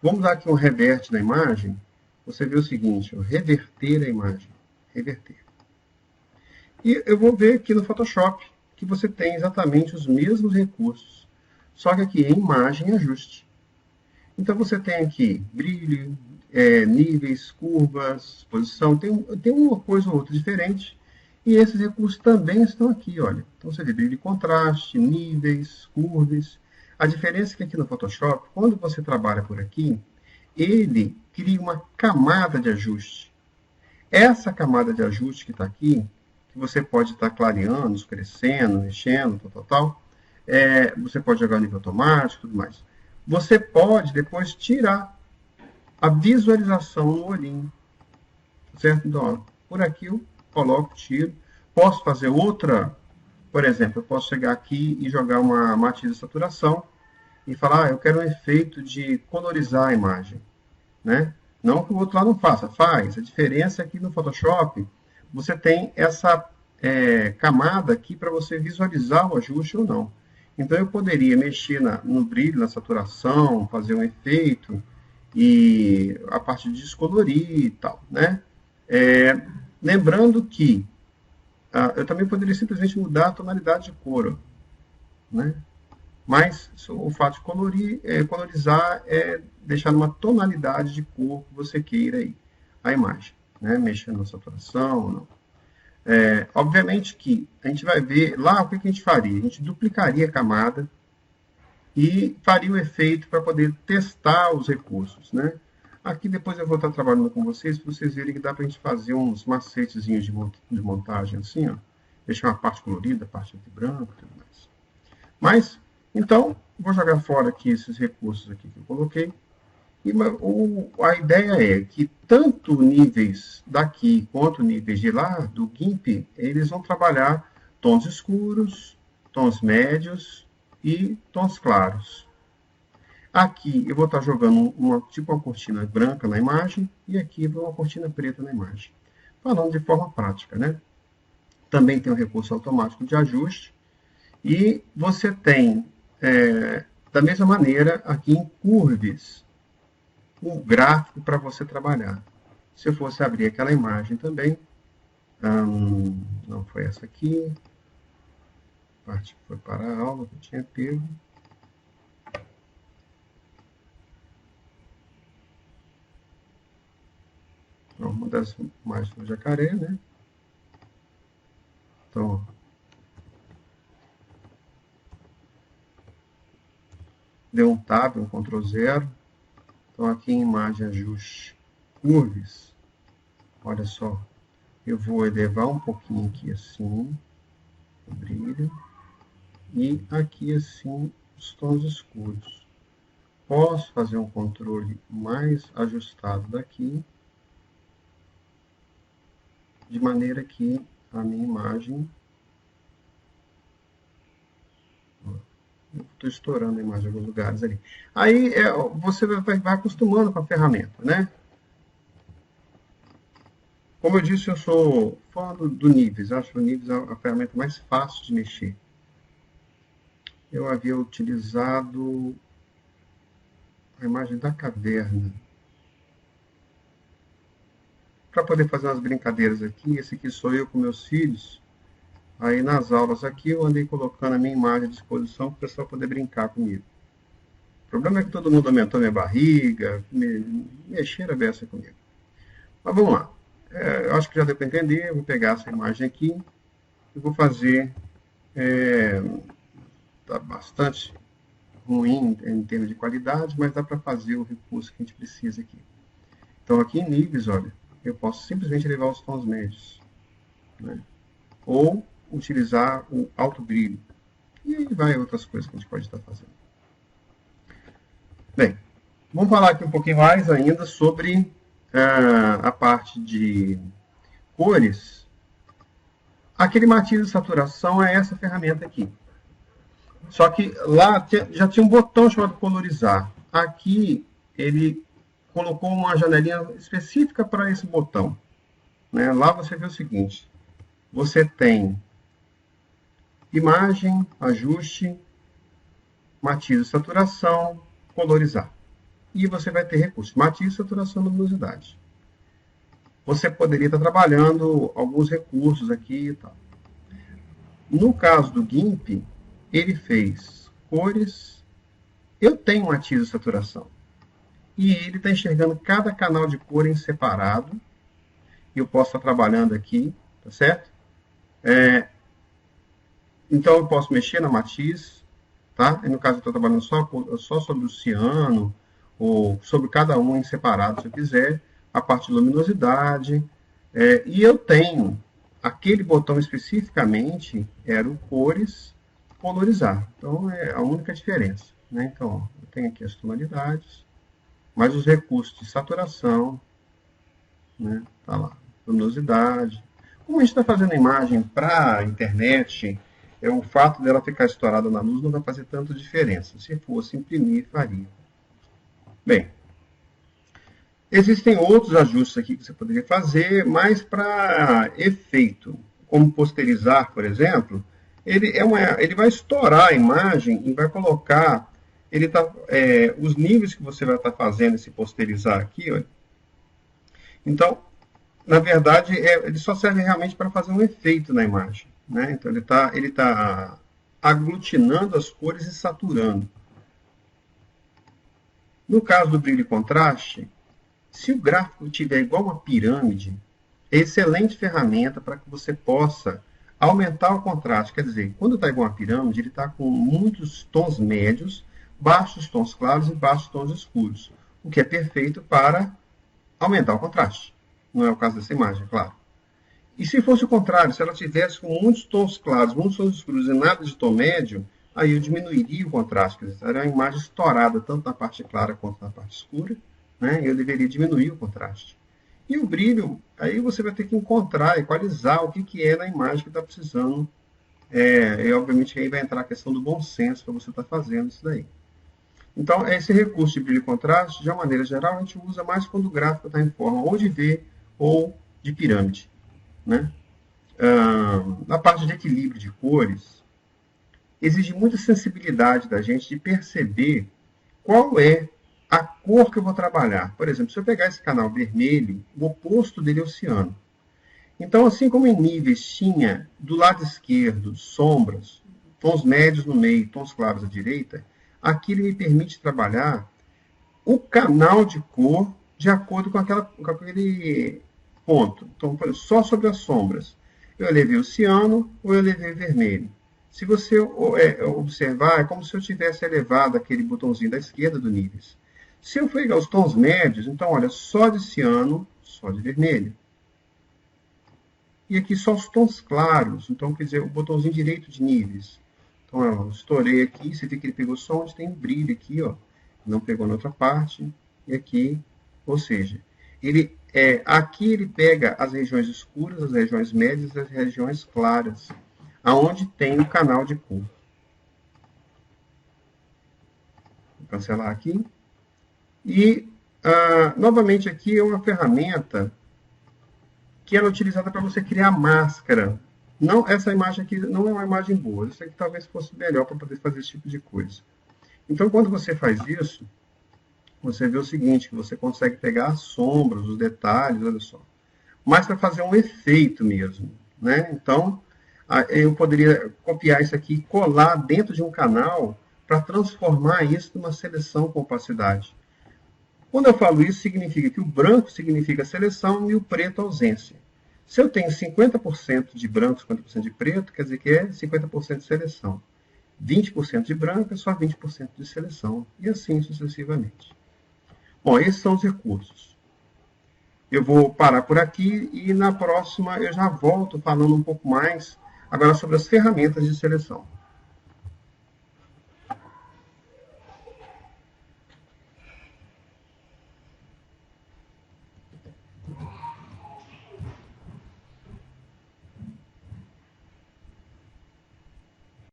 Vamos dar aqui um reverte na imagem. Você vê o seguinte, reverter a imagem. Reverter. E eu vou ver aqui no Photoshop que você tem exatamente os mesmos recursos, só que aqui em imagem e ajuste. Então você tem aqui brilho, níveis, curvas, posição, tem uma coisa ou outra diferente, e esses recursos também estão aqui, olha. Então você vê brilho e contraste, níveis, curvas. A diferença é que aqui no Photoshop, quando você trabalha por aqui, ele cria uma camada de ajuste. Essa camada de ajuste que está aqui, que você pode estar clareando, escurecendo, mexendo, tal, você pode jogar no nível automático e tudo mais. Você pode depois tirar a visualização no olhinho, certo? Então, ó, por aqui eu coloco, tiro. Posso fazer outra, por exemplo, eu posso chegar aqui e jogar uma matiz de saturação e falar, eu quero um efeito de colorizar a imagem, né? Não que o outro lá não faça, faz. A diferença é que no Photoshop você tem essa camada aqui para você visualizar o ajuste ou não. Então eu poderia mexer no brilho, na saturação, fazer um efeito e a parte de descolorir e tal, né? Lembrando que eu também poderia simplesmente mudar a tonalidade de cor, né? Mas o fato de colorizar é deixar numa tonalidade de cor que você queira aí, a imagem, né? Mexendo na saturação ou não. Obviamente que a gente vai ver lá o que a gente faria. A gente duplicaria a camada e faria o efeito para poder testar os recursos, né? Aqui depois eu vou estar trabalhando com vocês, para vocês verem que dá para a gente fazer uns macetezinhos de montagem assim, ó. Deixar uma parte colorida, a parte de branco e tudo mais. Mas, então, vou jogar fora aqui esses recursos aqui que eu coloquei. E a ideia é que tanto níveis daqui quanto níveis de lá, do GIMP, eles vão trabalhar tons escuros, tons médios e tons claros. Aqui eu vou estar jogando tipo uma cortina branca na imagem e aqui uma cortina preta na imagem. Falando de forma prática, né? Também tem o recurso automático de ajuste. E você tem, da mesma maneira, aqui em Curves, um gráfico para você trabalhar. Se eu fosse abrir aquela imagem também, não foi essa aqui, a parte que foi para a aula que eu tinha pego. Uma das imagens do jacaré, né? Então, deu um tab, um Ctrl 0. Então, aqui em imagem ajuste curves, olha só, eu vou elevar um pouquinho aqui assim, o brilho, e aqui assim os tons escuros. Posso fazer um controle mais ajustado daqui, de maneira que a minha imagem... Estou estourando a imagem em alguns lugares ali. Aí você vai acostumando com a ferramenta, né? Como eu disse, eu sou fã do Níveis. Acho o Níveis a ferramenta mais fácil de mexer. Eu havia utilizado a imagem da caverna para poder fazer umas brincadeiras aqui. Esse aqui sou eu com meus filhos. Aí nas aulas aqui eu andei colocando a minha imagem à disposição para o pessoal poder brincar comigo. O problema é que todo mundo aumentou minha barriga, mexeram a beça comigo. Mas vamos lá. Eu acho que já deu para entender. Eu vou pegar essa imagem aqui e vou fazer... Está bastante ruim em termos de qualidade, mas dá para fazer o recurso que a gente precisa aqui. Então aqui em níveis, olha, eu posso simplesmente levar os tons médios, né? Ou utilizar o alto brilho. E aí vai outras coisas que a gente pode estar fazendo. Bem, vamos falar aqui um pouquinho mais ainda sobre a parte de cores. Aquele matiz de saturação é essa ferramenta aqui. Só que lá já tinha um botão chamado colorizar. Aqui ele colocou uma janelinha específica para esse botão, né? Lá você vê o seguinte, você tem imagem, ajuste, matiz de saturação, colorizar. e você vai ter recursos. Matiz, saturação, luminosidade. Você poderia estar trabalhando alguns recursos aqui e tal. No caso do GIMP, ele fez cores. Eu tenho matiz e saturação. E ele está enxergando cada canal de cor em separado. E eu posso estar trabalhando aqui, tá certo? Então eu posso mexer na matiz, tá? E no caso eu estou trabalhando só sobre o ciano, ou sobre cada um em separado, se eu quiser. A parte de luminosidade. E eu tenho aquele botão especificamente, era o cores, colorizar. Então é a única diferença, né? Então, ó, eu tenho aqui as tonalidades, mais os recursos de saturação, né? Tá lá, luminosidade. Como a gente está fazendo imagem para a internet, o fato dela ficar estourada na luz não vai fazer tanta diferença. Se fosse imprimir, faria. Bem, existem outros ajustes aqui que você poderia fazer, mas para efeito, como posterizar, por exemplo, ele vai estourar a imagem e vai colocar os níveis que você vai estar fazendo esse posterizar aqui. Ó. Então, na verdade, ele só serve realmente para fazer um efeito na imagem. Né? Então, ele tá aglutinando as cores e saturando. No caso do brilho e contraste, se o gráfico tiver igual uma pirâmide, é excelente ferramenta para que você possa aumentar o contraste. Quer dizer, quando está igual uma pirâmide, ele está com muitos tons médios, baixos tons claros e baixos tons escuros, o que é perfeito para aumentar o contraste. Não é o caso dessa imagem, claro. E se fosse o contrário, se ela tivesse com muitos tons claros, muitos tons escuros e nada de tom médio, aí eu diminuiria o contraste. Quer dizer, era uma imagem estourada, tanto na parte clara quanto na parte escura. Né? Eu deveria diminuir o contraste. E o brilho, aí você vai ter que encontrar, equalizar o que é na imagem que está precisando. E obviamente aí vai entrar a questão do bom senso para você estar fazendo isso daí. Então, esse recurso de brilho e contraste, de uma maneira geral, a gente usa mais quando o gráfico está em forma ou de V ou de pirâmide. Né? Na parte de equilíbrio de cores, exige muita sensibilidade da gente de perceber qual é a cor que eu vou trabalhar. Por exemplo, se eu pegar esse canal vermelho, o oposto dele é o ciano. Então, assim como em níveis tinha do lado esquerdo sombras, tons médios no meio, tons claros à direita, aqui ele me permite trabalhar o canal de cor de acordo com aquele ponto. Então, só sobre as sombras. Eu elevei o ciano ou eu elevei o vermelho. Se você observar, é como se eu tivesse elevado aquele botãozinho da esquerda do níveis. Se eu pegar os tons médios, então, olha, só de ciano, só de vermelho. E aqui só os tons claros, então, quer dizer, o botãozinho direito de níveis. Então, eu estourei aqui, você vê que ele pegou só onde tem um brilho aqui, ó. Não pegou na outra parte. E aqui, ou seja, aqui ele pega as regiões escuras, as regiões médias e as regiões claras, aonde tem o canal de cor. Vou cancelar aqui. E, novamente, aqui é uma ferramenta que ela é utilizada para você criar máscara. Não, essa imagem aqui não é uma imagem boa. Isso aqui talvez fosse melhor para poder fazer esse tipo de coisa. Então, quando você faz isso, você vê o seguinte, que você consegue pegar as sombras, os detalhes, olha só. Mas para fazer um efeito mesmo. Né? Então, eu poderia copiar isso aqui e colar dentro de um canal para transformar isso numa seleção com opacidade. Quando eu falo isso, significa que o branco significa seleção e o preto ausência. Se eu tenho 50% de branco e 50% de preto, quer dizer que é 50% de seleção. 20% de branco é só 20% de seleção. E assim sucessivamente. Bom, esses são os recursos. Eu vou parar por aqui e na próxima eu já volto falando um pouco mais agora sobre as ferramentas de seleção.